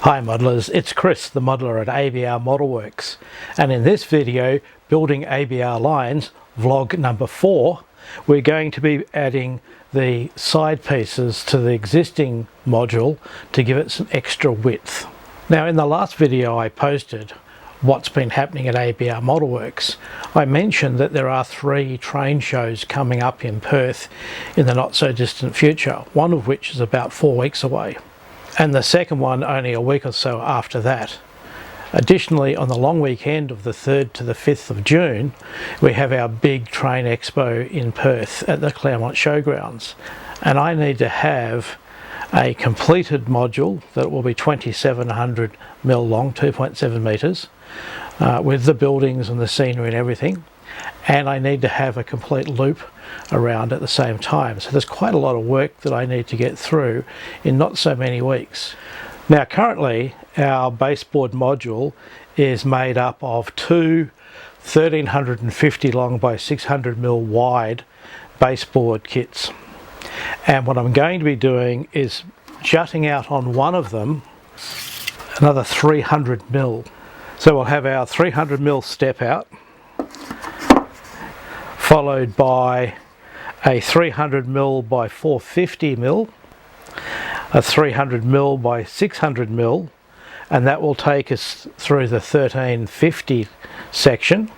Hi modelers, it's Chris, the modeler at ABR Modelworks, and in this video, building ABR Lines, vlog number 4, we're going to be adding the side pieces to the existing module to give it some extra width. Now in the last video I posted what's been happening at ABR Modelworks, I mentioned that there are 3 train shows coming up in Perth in the not so distant future, one of which is about 4 weeks away, and the second one only a week or so after that. Additionally, on the long weekend of the 3rd to the 5th of June, we have our big train expo in Perth at the Claremont Showgrounds, and I need to have a completed module that will be 2700mm long, 2.7 metres, with the buildings and the scenery and everything, and I need to have a complete loop around at the same time. So there's quite a lot of work that I need to get through in not so many weeks. Now currently our baseboard module is made up of 2 1350 long by 600mm wide baseboard kits, and what I'm going to be doing is jutting out on one of them another 300mm. So we'll have our 300mm step out, followed by a 300mm by 450mm, a 300mm by 600mm, and that will take us through the 1350 section.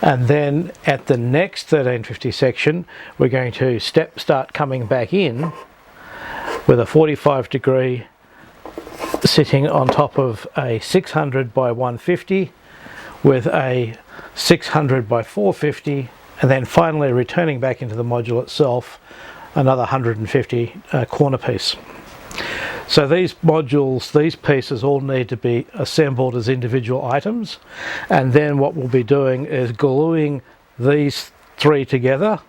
And then at the next 1350 section we're going to start coming back in with a 45-degree sitting on top of a 600 by 150 with a 600 by 450, and then finally returning back into the module itself another 150 corner piece. So these modules, these pieces all need to be assembled as individual items, and then what we'll be doing is gluing these 3 together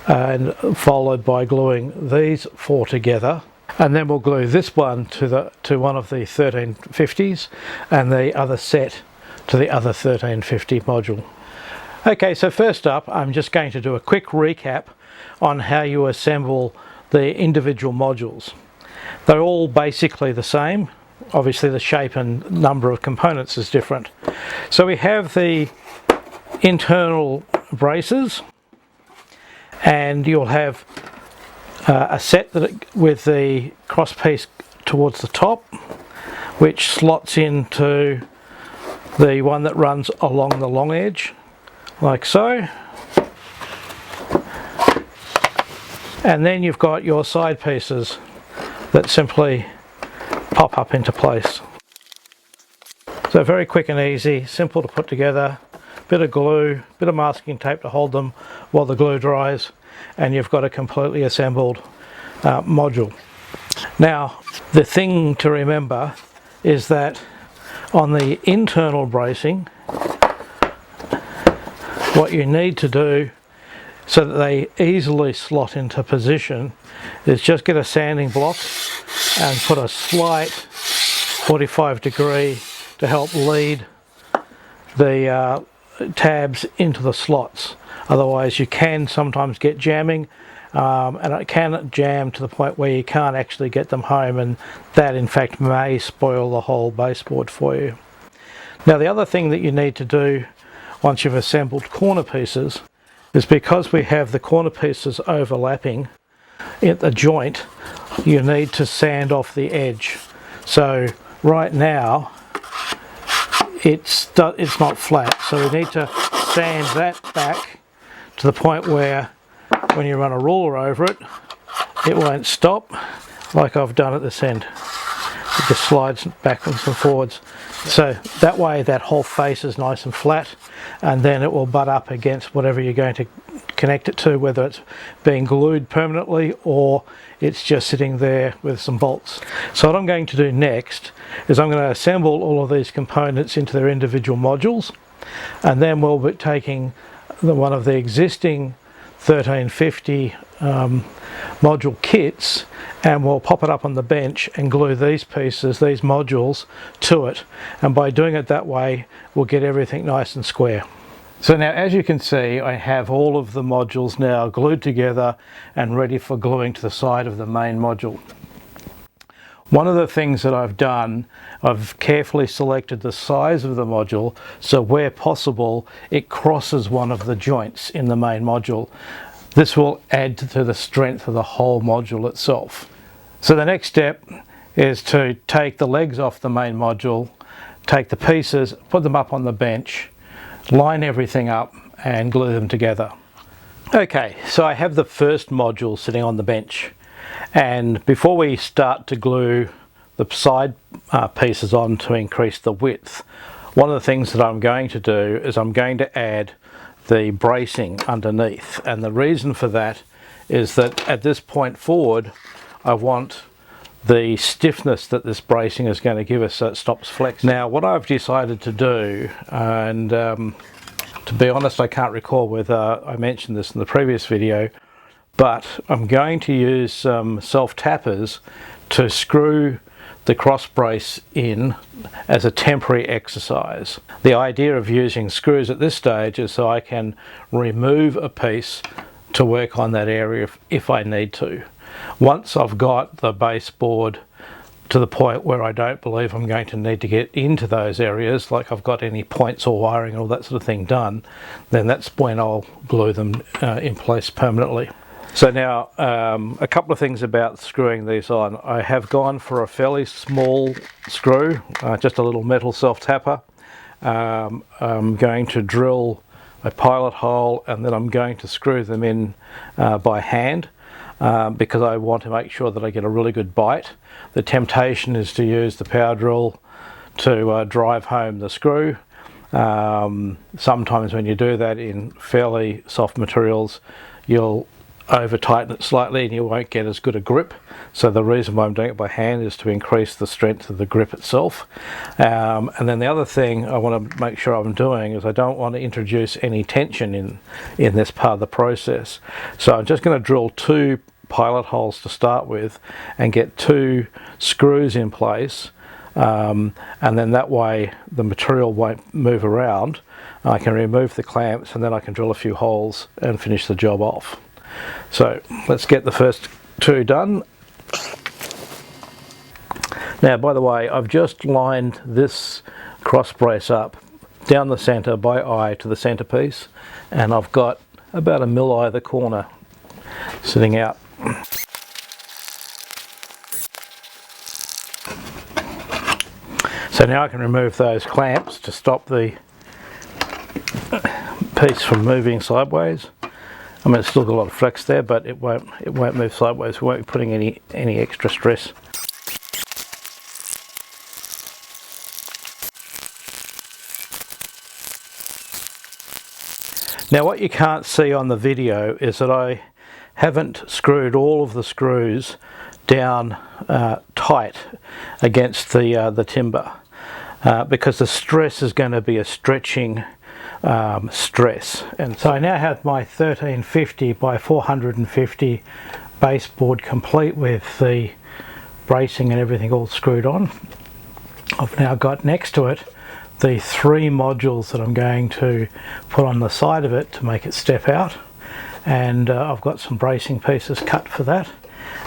and followed by gluing these 4 together, and then we'll glue this one to one of the 1350s and the other set to the other 1350 module. Okay, so first up I'm just going to do a quick recap on how you assemble the individual modules. They're all basically the same. Obviously the shape and number of components is different. So we have the internal braces, and you'll have a set with the cross piece towards the top, which slots into the one that runs along the long edge, like so. And then you've got your side pieces that simply pop up into place. So very quick and easy, simple to put together. Bit of glue, bit of masking tape to hold them while the glue dries, and you've got a completely assembled module. Now the thing to remember is that on the internal bracing, what you need to do so that they easily slot into position is just get a sanding block and put a slight 45-degree to help lead the tabs into the slots. Otherwise you can sometimes get jamming, and it can jam to the point where you can't actually get them home, and that in fact may spoil the whole baseboard for you. Now the other thing that you need to do once you've assembled corner pieces is, because we have the corner pieces overlapping at the joint, you need to sand off the edge. So right now it's not flat, so we need to sand that back to the point where when you run a ruler over it, it won't stop like I've done at this end. It just slides backwards and forwards. So that way that whole face is nice and flat, and then it will butt up against whatever you're going to connect it to, whether it's being glued permanently or it's just sitting there with some bolts. So what I'm going to do next is I'm going to assemble all of these components into their individual modules, and then we'll be taking one of the existing 1350 module kits, and we'll pop it up on the bench and glue these pieces, these modules, to it, and by doing it that way we'll get everything nice and square. So now, as you can see, I have all of the modules now glued together and ready for gluing to the side of the main module. One of the things that I've done, I've carefully selected the size of the module so where possible it crosses one of the joints in the main module. This will add to the strength of the whole module itself. So the next step is to take the legs off the main module, take the pieces, put them up on the bench, line everything up and glue them together. Okay, so I have the first module sitting on the bench, and before we start to glue the side pieces on to increase the width, one of the things that I'm going to do is I'm going to add the bracing underneath, and the reason for that is that at this point forward I want the stiffness that this bracing is going to give us so it stops flexing. Now what I've decided to do, and to be honest I can't recall whether I mentioned this in the previous video, but I'm going to use some self-tappers to screw the cross brace in as a temporary exercise. The idea of using screws at this stage is so I can remove a piece to work on that area if I need to. Once I've got the baseboard to the point where I don't believe I'm going to need to get into those areas, like I've got any points or wiring and all that sort of thing done, then that's when I'll glue them in place permanently. So now a couple of things about screwing these on. I have gone for a fairly small screw, just a little metal self-tapper. I'm going to drill a pilot hole and then I'm going to screw them in by hand because I want to make sure that I get a really good bite. The temptation is to use the power drill to drive home the screw. Sometimes when you do that in fairly soft materials, you'll over tighten it slightly and you won't get as good a grip. So the reason why I'm doing it by hand is to increase the strength of the grip itself. And then the other thing I want to make sure I'm doing is I don't want to introduce any tension in this part of the process. So I'm just going to drill 2 pilot holes to start with and get 2 screws in place, and then that way the material won't move around. I can remove the clamps and then I can drill a few holes and finish the job off. So let's get the first 2 done. Now by the way, I've just lined this cross brace up down the center by eye to the centerpiece, and I've got about 1 mil either corner sitting out. So now I can remove those clamps to stop the piece from moving sideways. I mean, it's still got a lot of flex there, but it won't move sideways. We won't be putting any extra stress. Now what you can't see on the video is that I haven't screwed all of the screws down tight against the timber because the stress is going to be a stretching stress. And so I now have my 1350 by 450 baseboard complete with the bracing and everything all screwed on. I've now got next to it the 3 modules that I'm going to put on the side of it to make it step out, and I've got some bracing pieces cut for that,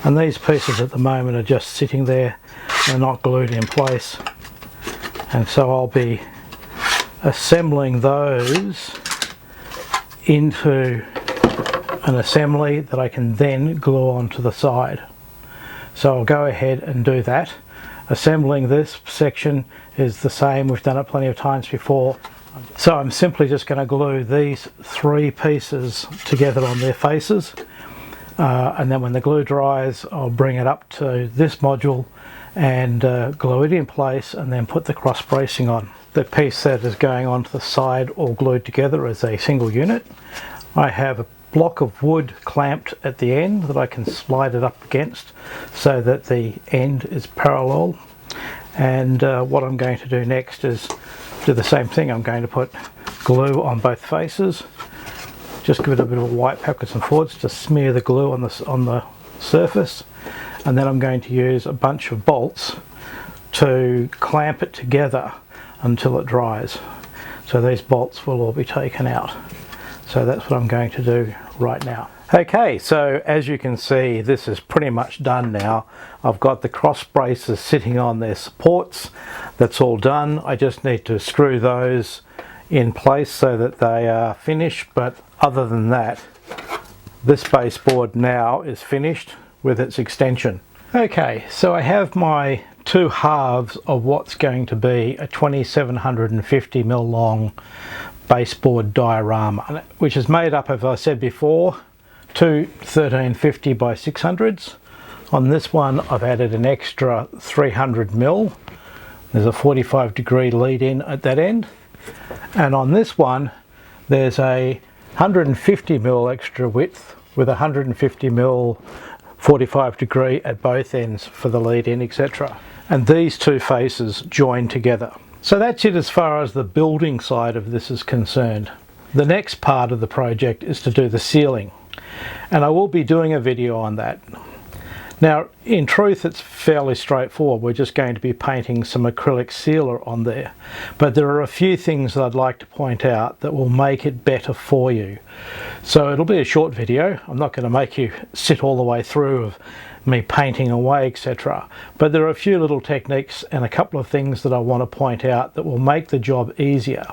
and these pieces at the moment are just sitting there, they're not glued in place, and so I'll be assembling those into an assembly that I can then glue onto the side. So I'll go ahead and do that. Assembling this section is the same, we've done it plenty of times before. So I'm simply just going to glue these 3 pieces together on their faces, and then when the glue dries I'll bring it up to this module and glue it in place and then put the cross bracing on. The piece that is going onto the side all glued together as a single unit. I have a block of wood clamped at the end that I can slide it up against so that the end is parallel, and what I'm going to do next is do the same thing. I'm going to put glue on both faces, just give it a bit of a wipe backwards and forwards to smear the glue on the surface, and then I'm going to use a bunch of bolts to clamp it together until it dries. So these bolts will all be taken out. So that's what I'm going to do right now. Okay, so as you can see, this is pretty much done now. I've got the cross braces sitting on their supports. That's all done. I just need to screw those in place so that they are finished, but other than that, this baseboard now is finished with its extension. Okay, so I have my two halves of what's going to be a 2750mm long baseboard diorama, which is made up, as I said before, two 1350 by 600s. On this one I've added an extra 300mm. There's a 45-degree lead in at that end, and on this one there's a 150mm extra width with 150mm 45-degree at both ends for the lead in, etc. And these two faces join together. So that's it as far as the building side of this is concerned. The next part of the project is to do the ceiling, and I will be doing a video on that. Now, in truth, it's fairly straightforward. We're just going to be painting some acrylic sealer on there. But there are a few things that I'd like to point out that will make it better for you. So it'll be a short video. I'm not going to make you sit all the way through of me painting away, etc. But there are a few little techniques and a couple of things that I want to point out that will make the job easier.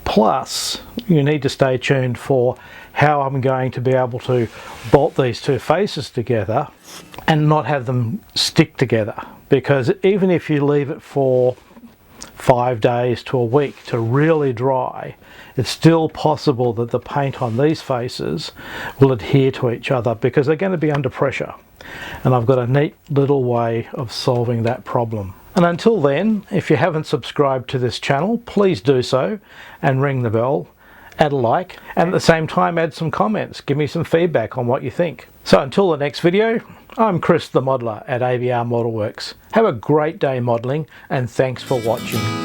Plus, you need to stay tuned for how I'm going to be able to bolt these two faces together and not have them stick together, because even if you leave it for 5 days to a week to really dry, it's still possible that the paint on these faces will adhere to each other because they're going to be under pressure, and I've got a neat little way of solving that problem. And until then, if you haven't subscribed to this channel, please do so and ring the bell, add a like, and at the same time add some comments. Give me some feedback on what you think. So until the next video, I'm Chris the Modeller at ABR Modelworks. Have a great day modelling, and thanks for watching.